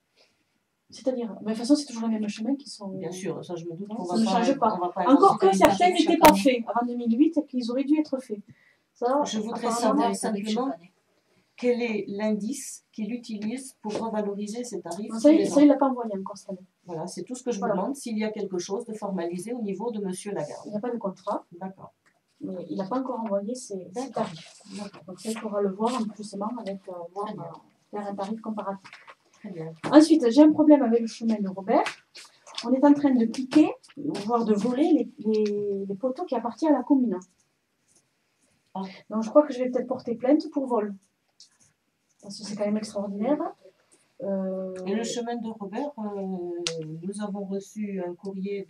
C'est-à-dire, de toute façon, c'est toujours les mêmes chemins qui sont... Bien sûr, ça je me doute Non, qu'on ça va ne pas. change pas. on va pas Encore inventer que une certains tarif n'étaient chaque pas année. faits avant 2008 et qu'ils auraient dû être faits. Ça, Je voudrais apparemment, savoir simplement quel est l'indice qu'il utilise pour revaloriser ses tarifs. ça, tous les il ans. ne l'a pas envoyé encore cette année. Voilà, c'est tout ce que je vous Voilà. demande, s'il y a quelque chose de formalisé au niveau de M. Lagarde. Il n'y a pas de contrat, D'accord. mais il n'a pas encore envoyé ses tarifs. D'accord. Donc ça, il faudra le voir en plus avec... Très bien. faire un tarif comparatif. Très bien. Ensuite, j'ai un problème avec le chemin de Robert. On est en train de piquer, voire de voler les poteaux qui appartiennent à la commune. Donc je crois que je vais peut-être porter plainte pour vol. Parce que c'est quand même extraordinaire. Et le chemin de Robert, nous avons reçu un courrier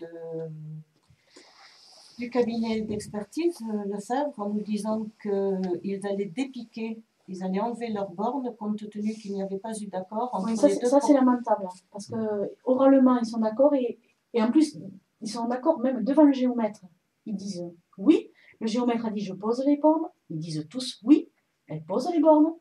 du cabinet d'expertise, Lefebvre, en nous disant qu'ils allaient dépiquer, ils allaient enlever leurs bornes compte tenu qu'il n'y avait pas eu d'accord entre Oui, ça, les deux. ça c'est lamentable, parce que oralement ils sont d'accord et en plus ils sont d'accord même devant le géomètre. Ils disent oui, le géomètre a dit je pose les bornes, ils disent tous oui, elle pose les bornes.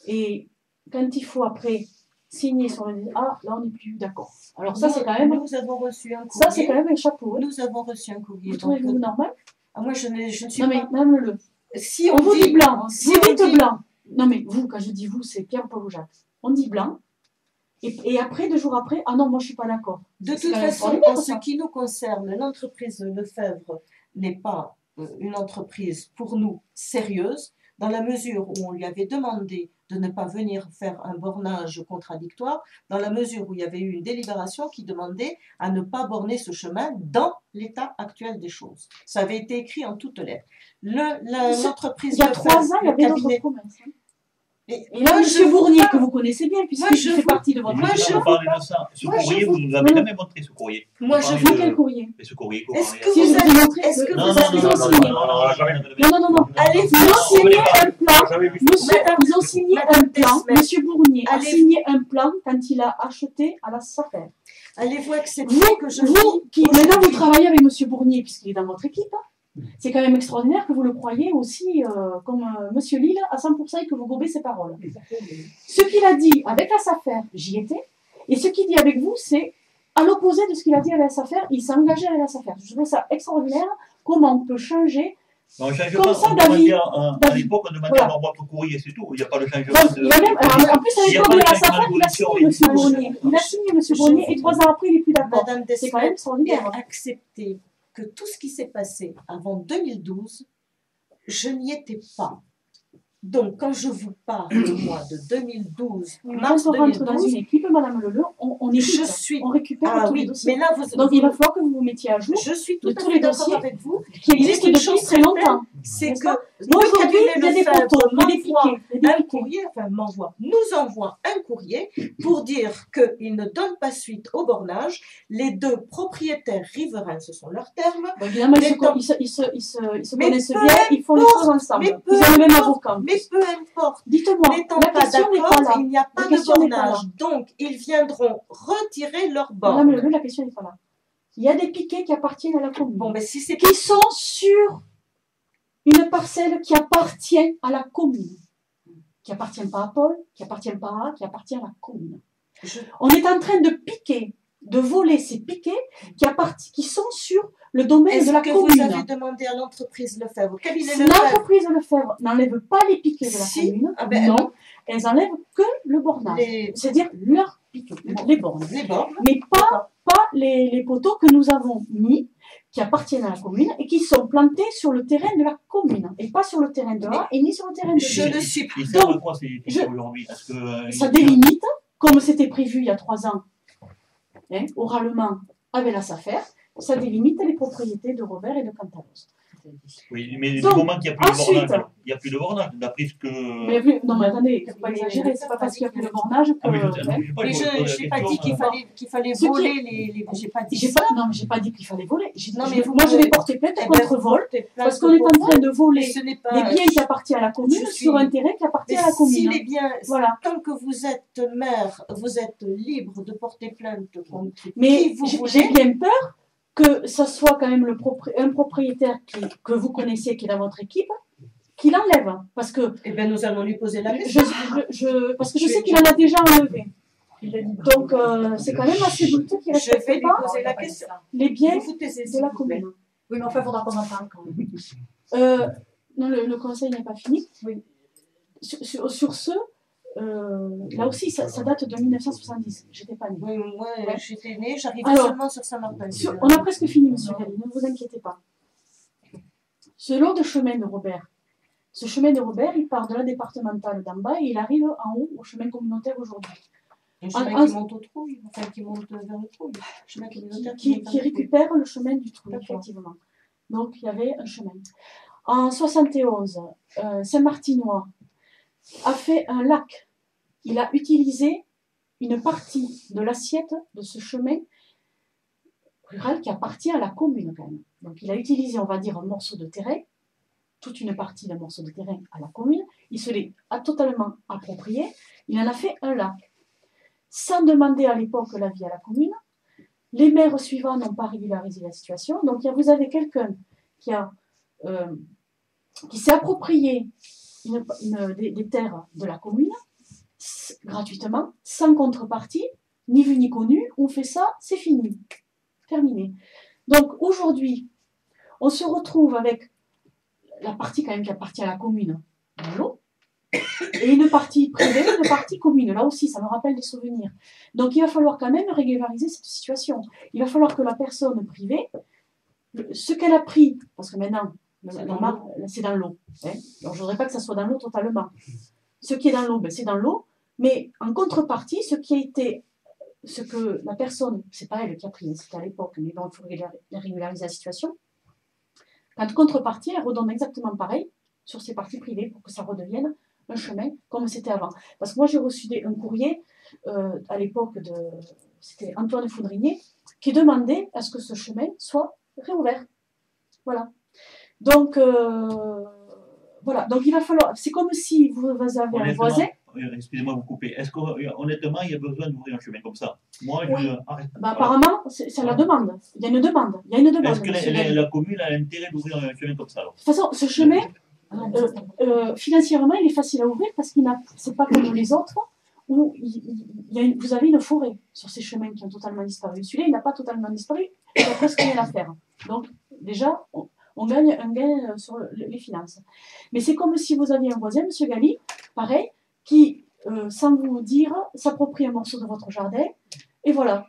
Et quand il faut après signer sur le là on n'est plus d'accord. Alors ça c'est quand même. Nous avons reçu un courrier. Ça c'est quand même un chapeau. Nous avons reçu un courrier. Vous trouvez-vous normal? Moi je ne suis non, pas. Non mais même le. Si on vous dit blanc, si vous dites blanc. Non mais vous, quand je dis vous, c'est Pierre, Paul ou Jacques. On dit blanc. Et après, 2 jours après, ah non, moi je suis pas d'accord. De toute façon, en ce qui nous concerne, l'entreprise Lefebvre n'est pas une entreprise pour nous sérieuse, dans la mesure où on lui avait demandé de ne pas venir faire un bornage contradictoire, dans la mesure où il y avait eu une délibération qui demandait à ne pas borner ce chemin dans l'état actuel des choses. Ça avait été écrit en toutes lettres. L'entreprise il y a 3 ans, il y avait d'autres promesses. Et là, M. Bournier, que vous connaissez bien, puisqu'il fait partie de votre... Moi, je parle de ça. Ce courrier, vous ne nous avez jamais montré, ce courrier. Moi, je veux quel courrier? Mais ce courrier, est-ce que vous avez montré? Est-ce que vous avez signé? Non. Allez, ils ont signé un plan. Ils ont signé un plan. M. Bournier a signé un plan quand il a acheté à la SAFER. Allez-vous accepter que je maintenant, vous travaillez avec M. Bournier, puisqu'il est dans votre équipe. C'est quand même extraordinaire que vous le croyez aussi comme Monsieur Lille à 100% et que vous gobez ses paroles. Ce qu'il a dit avec la SAFER, j'y étais, et ce qu'il dit avec vous, c'est à l'opposé de ce qu'il a dit avec la SAFER, il s'est engagé avec la SAFER. Je trouve ça extraordinaire, comment on peut changer non, comme ça d'avis. À l'époque, on demandait à avoir votre courrier, c'est tout. Il n'y a pas de changement. En plus, à l'époque de la SAFER, il a signé M. Bournier. Il a signé M. Bournier et 3 ans après, il n'est plus d'accord. C'est quand même extraordinaire. Accepter que tout ce qui s'est passé avant 2012, je n'y étais pas. Donc, quand je vous parle, moi, de 2012, mars quand on rentre 2012, dans une équipe, Madame Leleu, on écoute, on récupère tous les dossiers. Mais là, donc, il va falloir que vous vous mettiez à jour je suis tout de tous les dossiers avec vous, qui existent depuis très longtemps. C'est que aujourd'hui, il y a des poteaux, il y a des piquets. Un courrier, nous envoie un courrier pour dire qu'ils ne donnent pas suite au bornage. Les 2 propriétaires riverains, ce sont leurs termes. Évidemment, ils se connaissent bien, ils font les choses ensemble. Ils ont le même avocat. Mais peu importe. Dites-moi, n'étant pas d'accord, il n'y a pas de bornage. Donc, ils viendront retirer leur borne. Madame, la question n'est pas là. Il y a des piquets qui appartiennent à la commune. Bon, mais si c'est qui sont sur une parcelle qui appartient à la commune. Qui appartient pas à Paul, qui appartient pas à, qui appartient à la commune. On est en train de piquer, de voler ces piquets qui sont sur le domaine de la commune. Est-ce que vous avez demandé à l'entreprise Lefebvre? L'entreprise Lefebvre n'enlève pas les piquets de la commune. Non, elles enlèvent que le bornage. C'est-à-dire leurs piquets, les bornes. Mais pas les poteaux que nous avons mis, qui appartiennent à la commune et qui sont plantés sur le terrain de la commune et pas sur le terrain de A et ni sur le terrain de B. Je le suis. Donc, aujourd'hui ça délimite, comme c'était prévu il y a 3 ans, oralement avec la SAFER, ça délimite les propriétés de Robert et de Cantalos. Oui, mais du moment qu'il n'y a plus de bornage, il n'y a plus de bornage, d'après ce que... Non, mais attendez, il ne faut pas exagérer, c'est pas parce qu'il n'y a plus de bornage que... Mais je n'ai pas dit qu'il fallait voler les... J'ai pas dit ça. Non, mais je n'ai pas dit qu'il fallait voler. Moi, je vais porter plainte contre vol, parce qu'on est en train de voler les biens qui appartiennent à la commune sur un terrain qui appartient à la commune. Si les biens... Tant que vous êtes maire, vous êtes libre de porter plainte contre qui vous voulez. J'ai bien peur que ce soit quand même un propriétaire que vous connaissez, qui est dans votre équipe, qui l'enlève. Parce que... Eh bien, nous allons lui poser la question. Parce que je sais qu'il en a déjà enlevé. Donc, c'est quand même assez douteux qu'il ne respecte pas les biens de la commune. Oui, mais enfin, il faudra qu'on en parle quand même. Non, le conseil n'est pas fini. Oui. Sur ce... là aussi, ça date de 1970. J'étais pas née. Oui, moi, j'étais née, j'arrivais seulement sur Saint-Martin. On a presque fini, monsieur Galli, ne vous inquiétez pas. Ce long de chemin de Robert, Ce chemin de Robert, il part de la départementale d'en bas et il arrive en haut au chemin communautaire aujourd'hui. Un chemin qui monte au Trouille, enfin qui monte vers le Trouille. Chemin communautaire qui récupère le chemin du Trouille, effectivement. Donc il y avait un chemin. En 71, Saint-Martinois a fait un lac. Il a utilisé une partie de l'assiette de ce chemin rural qui appartient à la commune quand même. Donc il a utilisé, on va dire, un morceau de terrain, toute une partie d'un morceau de terrain à la commune. Il se l'est totalement approprié. Il en a fait un lac. Sans demander à l'époque l'avis à la commune. Les maires suivants n'ont pas régularisé la situation. Donc vous avez quelqu'un qui s'est approprié des terres de la commune gratuitement, sans contrepartie, ni vu ni connu. On fait ça, c'est fini, terminé. Donc aujourd'hui, on se retrouve avec la partie quand même qui appartient à la commune dans l'eau, et une partie privée, une partie commune. Là aussi, ça me rappelle des souvenirs. Donc il va falloir quand même régulariser cette situation. Il va falloir que la personne privée, ce qu'elle a pris, parce que maintenant, c'est dans l'eau. Hein. Alors, je ne voudrais pas que ça soit dans l'eau totalement. Ce qui est dans l'eau, c'est dans l'eau, mais en contrepartie, ce que la personne, c'est pas elle qui a pris, c'était à l'époque, mais bon, il faut régulariser la situation. En contrepartie, elle redonne exactement pareil sur ses parties privées pour que ça redevienne un chemin comme c'était avant. Parce que moi, j'ai reçu un courrier à l'époque c'était Antoine Foudrinier, qui demandait à ce que ce chemin soit réouvert. Voilà. Donc, voilà. Donc, il va falloir. C'est comme si vous avez un voisin. Excusez-moi de vous couper. Est-ce qu'honnêtement, il y a besoin d'ouvrir un chemin comme ça? Moi, oui. Apparemment, c'est la demande. Il y a une demande. Est-ce que la commune a l'intérêt d'ouvrir un chemin comme ça alors? De toute façon, ce chemin, financièrement, il est facile à ouvrir parce qu'il c'est pas comme les autres où vous avez une forêt sur ces chemins qui ont totalement disparu. Celui-là, il n'a pas totalement disparu. Il y a presque rien à faire. Donc, déjà, on gagne un gain sur les finances. Mais c'est comme si vous aviez un voisin, M. Gali, pareil, qui, sans vous dire, s'approprie un morceau de votre jardin. Et voilà.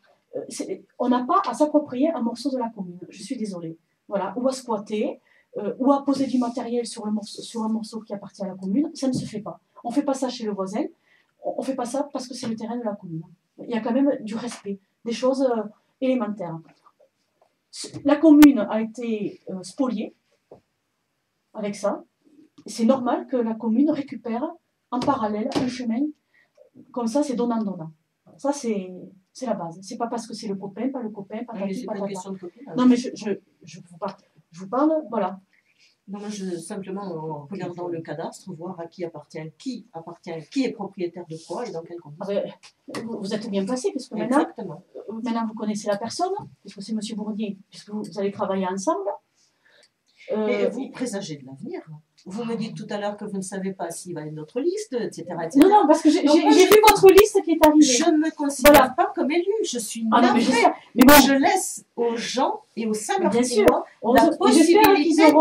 On n'a pas à s'approprier un morceau de la commune. Je suis désolée. Voilà. Ou à squatter, ou à poser du matériel sur un morceau qui appartient à la commune. Ça ne se fait pas. On ne fait pas ça chez le voisin. On ne fait pas ça parce que c'est le terrain de la commune. Il y a quand même du respect, des choses élémentaires. La commune a été spoliée avec ça. C'est normal que la commune récupère en parallèle un chemin. Comme ça, c'est donnant-donnant. Ça, c'est la base. C'est pas parce que c'est le copain, pas le copain, pas patati, patata. Non, mais je vous parle, voilà. Non, moi, simplement, en regardant le cadastre, voir à qui est propriétaire de quoi et dans quel condition. Vous êtes bien placé, puisque maintenant, vous connaissez la personne, puisque c'est M. Bourdier, puisque vous allez travailler ensemble. Et vous présagez de l'avenir. Vous me dites tout à l'heure que vous ne savez pas s'il va y avoir une autre liste, etc. Non, parce que j'ai vu votre liste qui est arrivée. Je ne me considère pas comme élue, je suis navrée. Mais bon, je laisse aux gens et aux Saint-Martinois la possibilité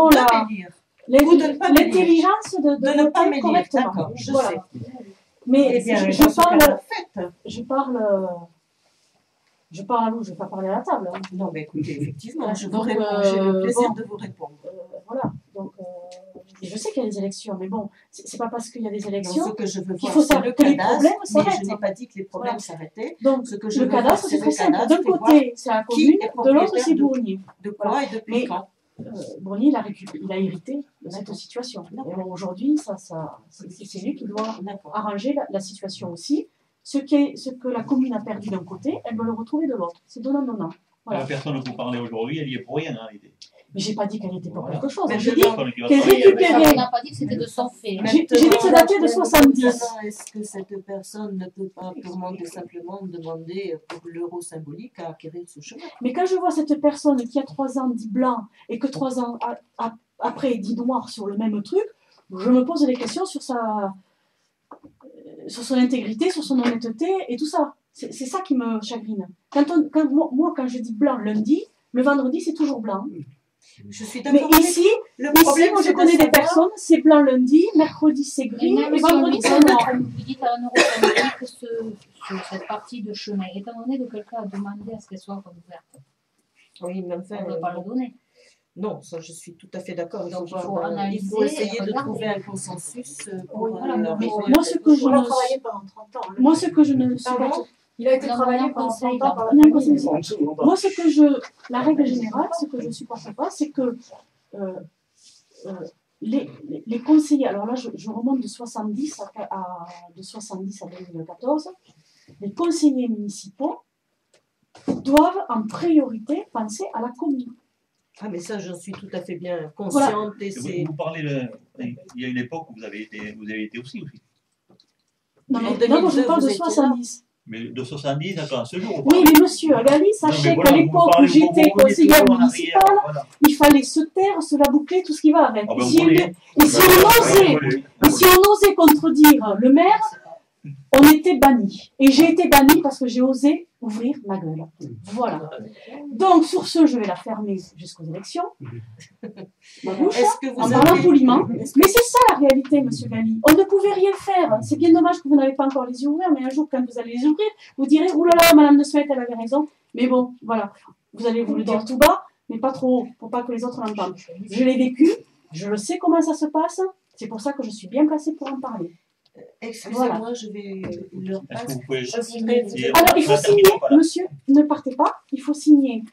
l'intelligence de ne pas m'élire. Correctement. D'accord, je sais. Mais je parle à vous, je ne vais pas parler à la table. Hein. Non, mais écoutez, effectivement, j'ai le plaisir de vous répondre. Voilà, donc je sais qu'il y a des élections, mais bon, c'est pas parce qu'il y a des élections qu'il faut savoir que les problèmes s'arrêtent. Je n'ai pas dit que les problèmes s'arrêtaient. Donc, le cadastre, c'est très simple. D'un côté, c'est la commune, de l'autre, c'est Bournier. De quoi et depuis quand Bournier, il a hérité de cette situation. Aujourd'hui, c'est lui qui doit arranger la situation aussi. Ce que la commune a perdu d'un côté, elle doit le retrouver de l'autre. C'est donnant-donnant. Voilà. La personne dont vous parlez aujourd'hui, elle y est pour rien, hein, l'idée. Mais j'ai pas dit qu'elle était pour quelque chose. J'ai dit qu'elle récupérait. On n'a pas dit que c'était de son fait. J'ai dit que ça datait de 70. Est-ce que cette personne ne peut pas purement et simplement demander pour l'euro symbolique à acquérir ce chemin? Mais quand je vois cette personne qui a 3 ans dit blanc et que 3 ans après dit noir sur le même truc, je me pose des questions sur son intégrité, sur son honnêteté et tout ça. C'est ça qui me chagrine. Quand je dis blanc lundi, le vendredi c'est toujours blanc. Je suis mais ici, moi je connais des personnes, c'est blanc lundi, mercredi c'est gris, et vendredi c'est noir. Vous dites à un euro symbolique sur cette partie de chemin, étant donné que quelqu'un a demandé à ce qu'elle soit ouverte. Oui, même on ne peut pas le donner. Non, ça je suis tout à fait d'accord. Donc, Il faut essayer de trouver un consensus pour moi, ce que je travaillé pendant 30 ans. Moi, ce que je ne suis pas... Il a été travaillé pendant 30 ans par Moi, ce que la règle générale, ce que je ne supporte pas, c'est que les conseillers, alors là, je remonte de 70 à 2014, les conseillers municipaux doivent en priorité penser à la commune. Ah, mais ça, j'en suis tout à fait bien consciente. Voilà. Et vous parlez, il y a une époque où vous avez été aussi. Non, mais moi, je parle de 70. Mais de 70 à ce jour. Oui, mais monsieur Agali, sachez qu'à l'époque où j'étais conseillère municipale, il fallait se taire, se la boucler, tout ce qui va avec. Ah ben, et si on osait contredire le maire, on était banni. Et j'ai été bannie parce que j'ai osé ouvrir ma gueule. Voilà. Donc, sur ce, je vais la fermer jusqu'aux élections. Ma bouche, en parlant poliment. Mais c'est ça la réalité, monsieur Gali. On ne pouvait rien faire. C'est bien dommage que vous n'avez pas encore les yeux ouverts, mais un jour, quand vous allez les ouvrir, vous direz, oh là là, madame de Suette, elle avait raison. Mais bon, voilà. Vous allez vous le dire tout bas, mais pas trop haut, pour pas que les autres l'entendent. Je l'ai vécu, je le sais comment ça se passe. C'est pour ça que je suis bien placée pour en parler. Excusez-moi, voilà. je vais leur passer. Alors, il faut signer, monsieur, ne partez pas, il faut signer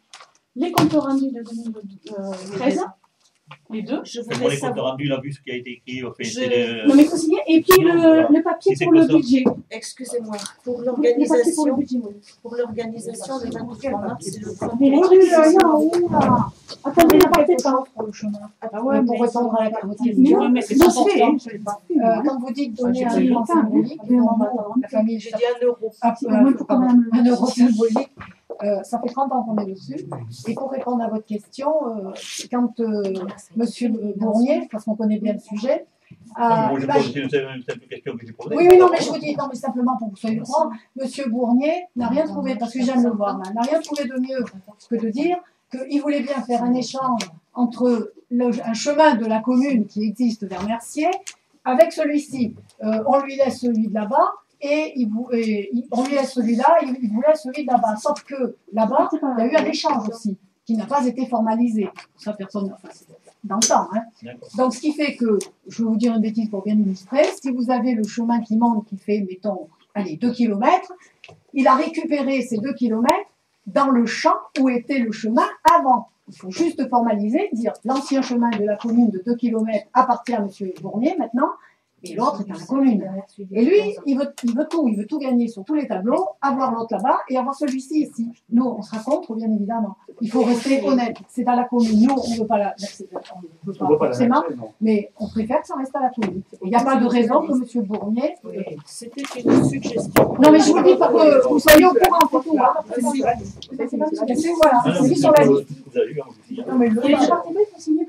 les comptes rendus de 2013, les deux. Je voudrais les comptes rendus, la vue, ce qui a été écrit. Non, mais il faut signer, et puis le papier pour le budget. Excusez-moi, pour l'organisation, le 23 mars, c'est le premier. Attendez, ne partez pas. Ah ouais, pour répondre à votre question. Mais c'est important. Quand vous dites donner un euro symbolique, la famille, j'ai dit 1 euro. 1 euro symbolique. Ça fait 30 ans qu'on est dessus. Et pour répondre à votre question, quand Monsieur Bournier, parce qu'on connaît bien le sujet, je pose une simple question que j'ai posée. oui, non, mais je vous dis, non, mais simplement pour que vous soyez au courant, Monsieur Bournier n'a rien trouvé, parce que je viens de le voir là, n'a rien trouvé de mieux que de dire qu'il voulait bien faire un échange entre un chemin de la commune qui existe vers Mercier avec celui-ci. On lui laisse celui de là-bas. Et on lui laisse celui-là, il vous laisse celui de là-bas. Sauf que là-bas, il y a eu un échange aussi, qui n'a pas été formalisé. Ça, personne n'a fait dans le temps. Hein. Donc, ce qui fait que, je vais vous dire une bêtise pour bien illustrer, si vous avez le chemin qui monte, qui fait, mettons, 2 km, il a récupéré ces 2 km dans le champ où était le chemin avant. Il faut juste formaliser, dire l'ancien chemin de la commune de 2 km appartient à M. Bournier maintenant, et l'autre est à la commune. Et lui, il veut tout gagner sur tous les tableaux, avoir l'autre là-bas et avoir celui-ci ici. Nous, on sera contre, bien évidemment. Il faut rester honnête. C'est à la commune. Nous, on ne veut pas l'accepter, on ne veut pas forcément, mais on préfère que ça reste à la commune. Il n'y a pas de raison que M. Bournier... C'était une suggestion. Non, mais je vous le dis pour que vous soyez au courant, c'est tout. Voilà, c'est mis sur la liste. Non, mais il faut signer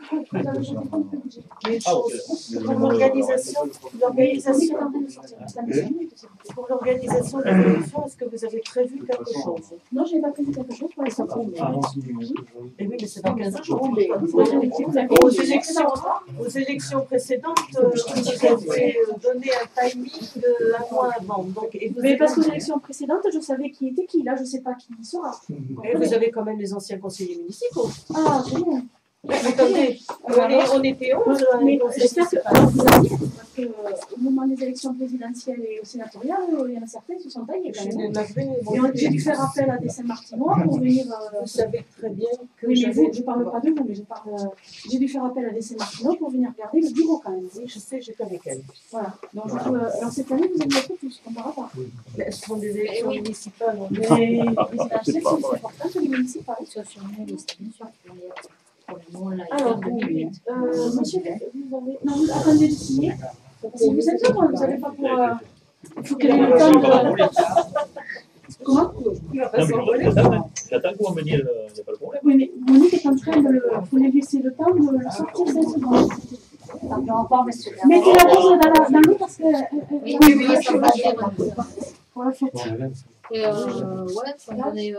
pour l'organisation de l'élection, est-ce que vous avez prévu quelque chose? Non, je n'ai pas prévu quelque chose pour les sorties. Et oui, mais c'est dans 15 jours. Aux élections précédentes, vous avez donné un timing un mois avant. Mais parce qu'aux élections précédentes, je savais qui était qui. Là, je ne sais pas qui sera. Et vous avez quand même les anciens conseillers municipaux. Ah, c'est bien. Attendez, on était 11. Mais j'espère que vous avez dit, parce qu'au moment des élections présidentielles et sénatoriales, il y en a certains qui se sont taillés quand même. J'ai dû faire appel à des Saint-Martinois pour venir. Vous savez très bien que oui, mais je ne parle pas de vous, mais j'ai dû faire appel à des Saint-Martinois pour venir regarder le bureau quand même. Oui, je sais, j'étais avec elle. Voilà. Donc, alors cette année, vous avez fait plus, on ne verra pas. Mais ce sont des élections municipales. Mais les présidentielles, c'est plus important que les municipales. Alors, monsieur, vous avez... Non, vous attendez de signer. Si vous êtes là, vous n'allez pas pouvoir... Il faut qu'il y ait le temps de... Comment? J'attends qu'on me dise, il n'y a pas de problème. Oui, mais Monique est en train de le... Vous lui laissez le temps de le sortir 5 secondes. Mettez la pause dans l'eau parce que... Oui, ça va bien. Pour la fête. Ouais, on est...